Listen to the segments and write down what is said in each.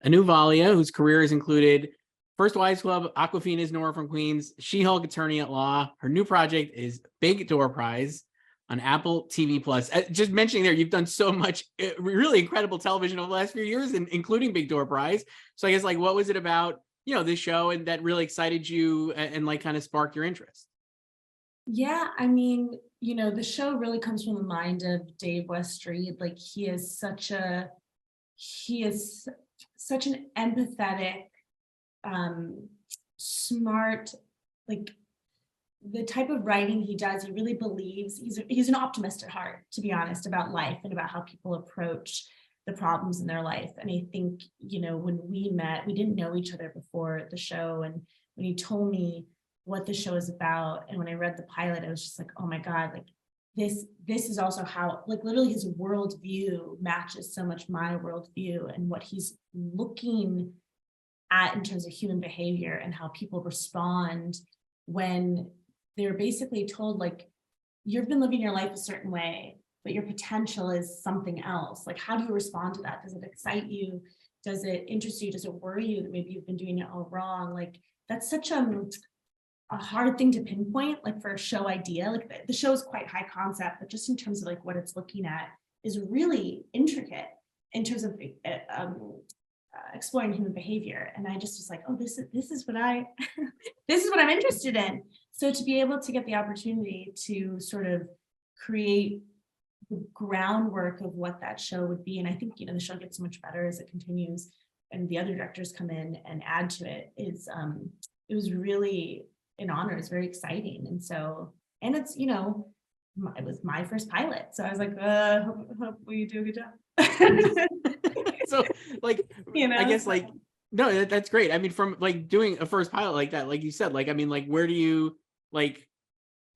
Anu Valia, whose career has included First Wives Club, Aquafina's Nora from Queens, She-Hulk Attorney at Law. Her new project is Big Door Prize on Apple TV Plus. Just mentioning there, you've done so much really incredible television over the last few years, including Big Door Prize. So I guess, like, what was it about, this show and that really excited you and like kind of sparked your interest? Yeah, I mean, the show really comes from the mind of Dave Westreed. Like he is such an empathetic, smart, like the type of writing he does, he really believes he's an optimist at heart, to be honest, about life and about how people approach the problems in their life. And I think, when we met, we didn't know each other before the show. And when he told me what the show is about, and when I read the pilot, I was just like, oh my God, like this is also how, like, literally his worldview matches so much my worldview and what he's looking at in terms of human behavior and how people respond when they're basically told, like, you've been living your life a certain way, but your potential is something else. Like, how do you respond to that? Does it excite you? Does it interest you? Does it worry you that maybe you've been doing it all wrong? Like, that's such a hard thing to pinpoint, like, for a show idea. Like, the show is quite high concept, but just in terms of like what it's looking at is really intricate in terms of exploring human behavior. And I just was like, oh, this is what I this is what I'm interested in. So to be able to get the opportunity to sort of create the groundwork of what that show would be, and I think, the show gets so much better as it continues and the other directors come in and add to it, is it was really an honor. It's very exciting. And so, and it's, it was my first pilot. So I was like, hope we do a good job. So, like, I guess, like, no, that's great. I mean, from like doing a first pilot like that, like you said, like, I mean, like, where do you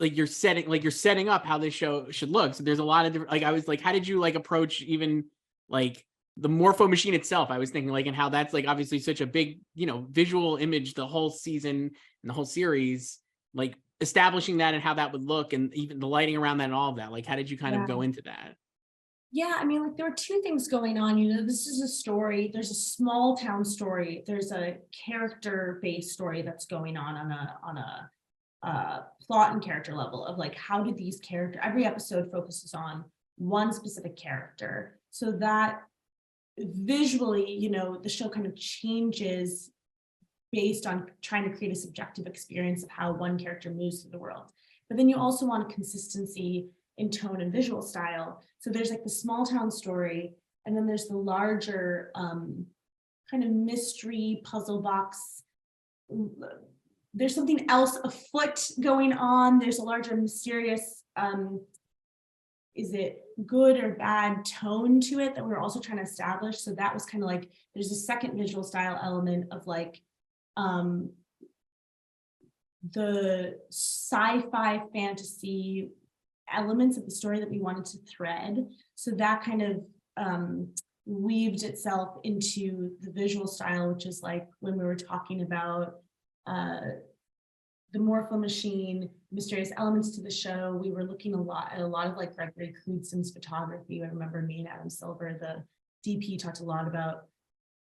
you're setting up how this show should look. So there's a lot of different, like, I was like, how did you like approach even like the Morpho machine itself? I was thinking, like, and how that's like obviously such a big, visual image, the whole season and the whole series, like establishing that and how that would look and even the lighting around that and all of that. Like, how did you kind of go into that? Yeah, I mean, like, there were two things going on. This is a story. There's a small town story. There's a character-based story that's going on a plot and character level of, like, how do these characters, every episode focuses on one specific character, so that visually, the show kind of changes based on trying to create a subjective experience of how one character moves through the world. But then you also want a consistency in tone and visual style. So there's like the small town story, and then there's the larger kind of mystery puzzle box. There's something else afoot going on. There's a larger mysterious, is it good or bad tone to it that we're also trying to establish. So that was kind of like, there's a second visual style element of like the sci-fi fantasy elements of the story that we wanted to thread. So that kind of weaved itself into the visual style, which is like when we were talking about the Morpho machine, mysterious elements to the show, we were looking at a lot of like Gregory Crewdson's photography. I remember me and Adam Silver, the DP, talked a lot about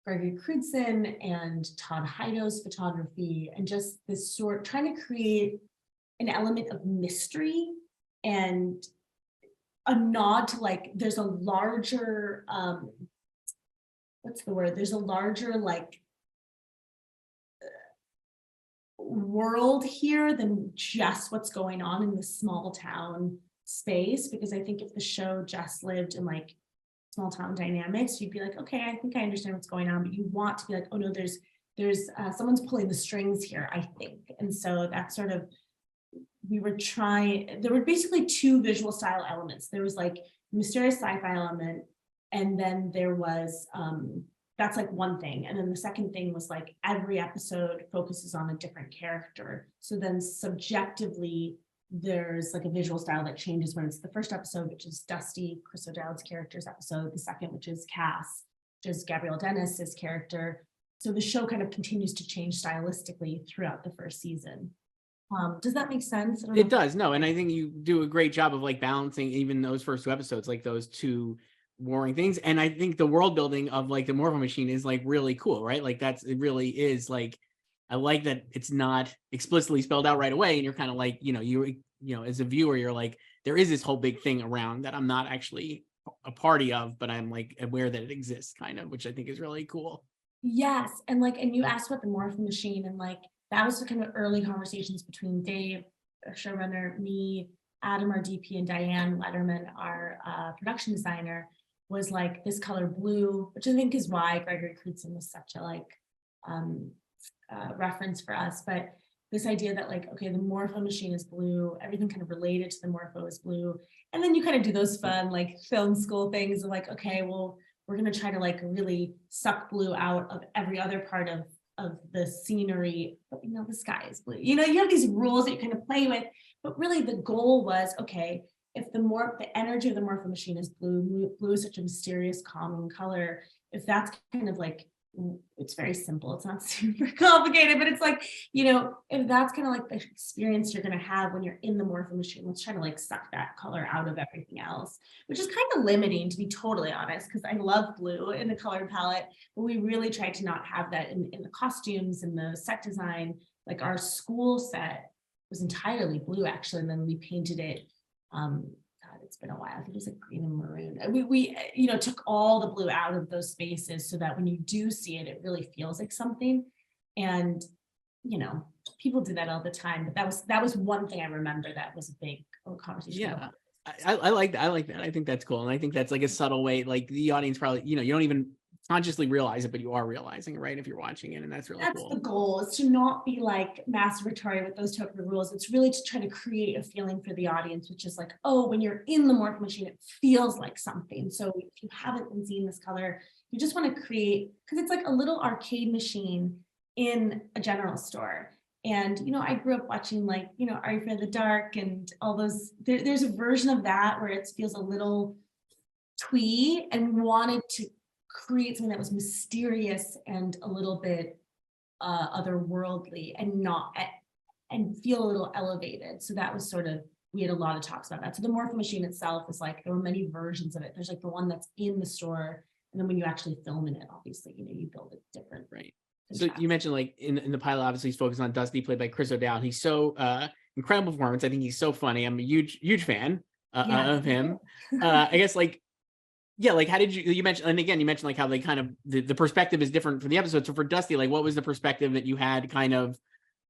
Gregory Crewdson and Todd Heido's photography, and just this trying to create an element of mystery and a nod to, like, there's a larger, what's the word? There's a larger, like, world here than just what's going on in the small town space. Because I think if the show just lived in like small town dynamics, you'd be like, okay, I think I understand what's going on, but you want to be like, oh no, there's someone's pulling the strings here, I think. And so that's sort of, there were basically two visual style elements. There was like mysterious sci-fi element, and then there was that's like one thing. And then the second thing was like every episode focuses on a different character. So then subjectively, there's like a visual style that changes when it's the first episode, which is Dusty, Chris O'Dowd's character's episode, the second, which is Cass, which is Gabrielle Dennis's character. So the show kind of continues to change stylistically throughout the first season. Does that make sense? It does. No, and I think you do a great job of like balancing even those first two episodes, like those two warring things. And I think the world building of like the Morpho Machine is like really cool, right? Like it really is like, I like that it's not explicitly spelled out right away. And you're kind of like, you know, as a viewer, you're like, there is this whole big thing around that I'm not actually a party of, but I'm like aware that it exists kind of, which I think is really cool. Yes. And like, and you asked about the Morpho Machine, and like, that was the kind of early conversations between Dave, our showrunner, me, Adam, our DP, and Diane Letterman, our production designer, was like this color blue, which I think is why Gregory Crutzen was such a like reference for us. But this idea that like, okay, the Morpho Machine is blue, everything kind of related to the Morpho is blue. And then you kind of do those fun like film school things of like, okay, well, we're going to try to like really suck blue out of every other part of the scenery, but you know, the sky is blue. You know, you have these rules that you kind of play with, but really the goal was, okay, if the energy of the Morpho Machine is blue is such a mysterious, calming color. If that's kind of like, it's very simple, it's not super complicated, but it's like, you know, if that's kind of like the experience you're going to have when you're in the Morpho Machine, let's try to like suck that color out of everything else, which is kind of limiting, to be totally honest, because I love blue in the color palette, but we really tried to not have that in the costumes and the set design. Like our school set was entirely blue actually, and then we painted it God, it's been a while. I think it was like green and maroon. We you know, took all the blue out of those spaces so that when you do see it, it really feels like something. And you know, people do that all the time, but that was one thing I remember that was a big conversation. Yeah, I like that. I like that. I think that's cool, and I think that's like a subtle way. Like the audience probably, you know, you don't even consciously realize it, but you are realizing it, right, if you're watching it, and that's really cool. That's the goal, is to not be like masturbatory with those token rules. It's really to try to create a feeling for the audience, which is like, oh, when you're in the Morpho Machine, it feels like something. So if you haven't been seeing this color, you just want to create, because it's like a little arcade machine in a general store. And, you know, I grew up watching like, you know, Are You Afraid of the Dark and all those, there's a version of that where it feels a little twee, and wanted to create something that was mysterious and a little bit otherworldly and feel a little elevated. So that was sort of, we had a lot of talks about that. So the Morpho Machine itself is like, there were many versions of it. There's like the one that's in the store, and then when you actually film in it, obviously, you know, you build it different. Right. So you mentioned like in the pilot, obviously he's focused on Dusty, played by Chris O'Dowd. He's so incredible performance. I think he's so funny. I'm a huge fan of him. I guess like, yeah, like how did you mentioned, and again, you mentioned like how they kind of, the perspective is different for the episode. So for Dusty, like what was the perspective that you had kind of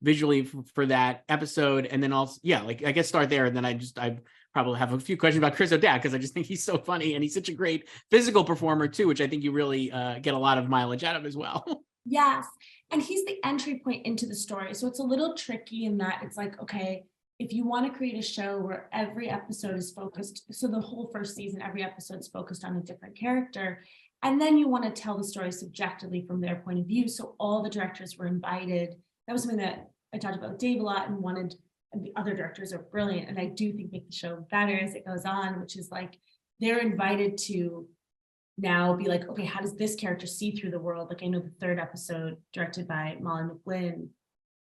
visually for that episode? And then also, yeah, like I guess start there. And then I probably have a few questions about Chris O'Dowd, because I just think he's so funny and he's such a great physical performer too, which I think you really get a lot of mileage out of as well. Yes. And he's the entry point into the story. So it's a little tricky in that it's like, okay, if you want to create a show where every episode is focused, so the whole first season, every episode is focused on a different character, and then you want to tell the story subjectively from their point of view. So all the directors were invited. That was something that I talked about with Dave a lot, and the other directors are brilliant. And I do think make the show better as it goes on, which is like, they're invited to now be like, okay, how does this character see through the world? Like I know the third episode, directed by Molly McGlynn,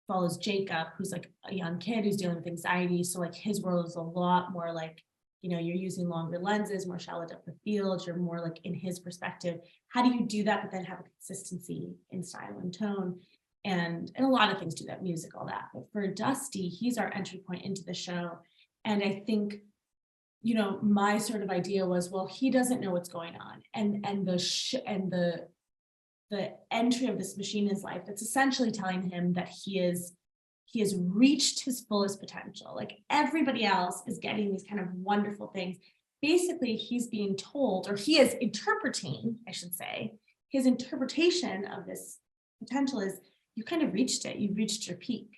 follows Jacob, who's like a young kid who's dealing with anxiety. So like his world is a lot more like, you know, you're using longer lenses, more shallow depth of field, you're more like in his perspective. How do you do that, but then have a consistency in style and tone? And a lot of things do that, music, all that. But for Dusty, he's our entry point into the show. And I think, you know, my sort of idea was, well, he doesn't know what's going on, and the entry of this machine in his life, that's essentially telling him that he has reached his fullest potential. Like everybody else is getting these kind of wonderful things. Basically, he's being told, or he is interpreting, I should say, his interpretation of this potential is, you kind of reached it, you've reached your peak.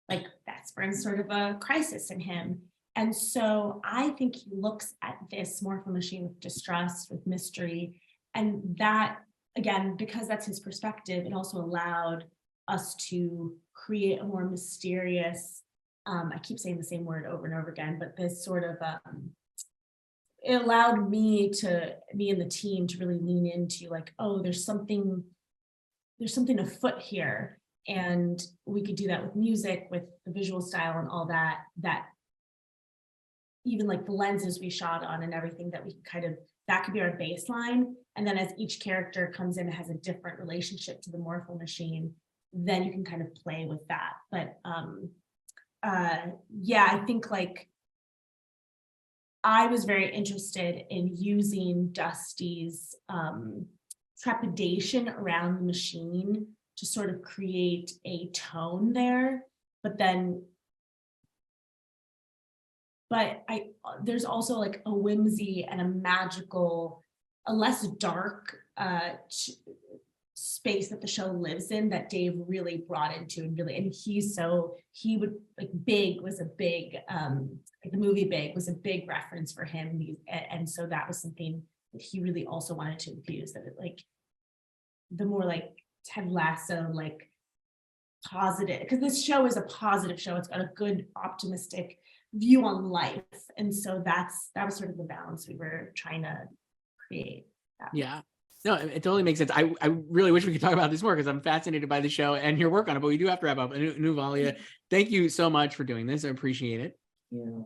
Like that springs sort of a crisis in him. And so I think he looks at this Morpho Machine with distrust, with mystery, and that, again, because that's his perspective, it also allowed us to create a more mysterious, I keep saying the same word over and over again, but this sort of, it allowed me and the team to really lean into like, oh, there's something afoot here. And we could do that with music, with the visual style and all that, even like the lenses we shot on and everything that we kind of, that could be our baseline. And then as each character comes in and has a different relationship to the Morphle machine, then you can kind of play with that. But yeah, I think like I was very interested in using Dusty's trepidation around the machine to sort of create a tone there, but there's also like a whimsy and a magical, a less dark space that the show lives in that Dave really brought into, and he would like Big was a big like the movie Big was a big reference for him, and so that was something that he really also wanted to infuse, that it, like the more like Ted Lasso, like positive, because this show is a positive show, it's got a good optimistic view on life, and so that was sort of the balance we were trying to create. Yeah, no, it totally makes sense. I really wish we could talk about this more because I'm fascinated by the show and your work on it, but we do have to wrap up. Anu Valia, thank you so much for doing this. I appreciate it. Yeah.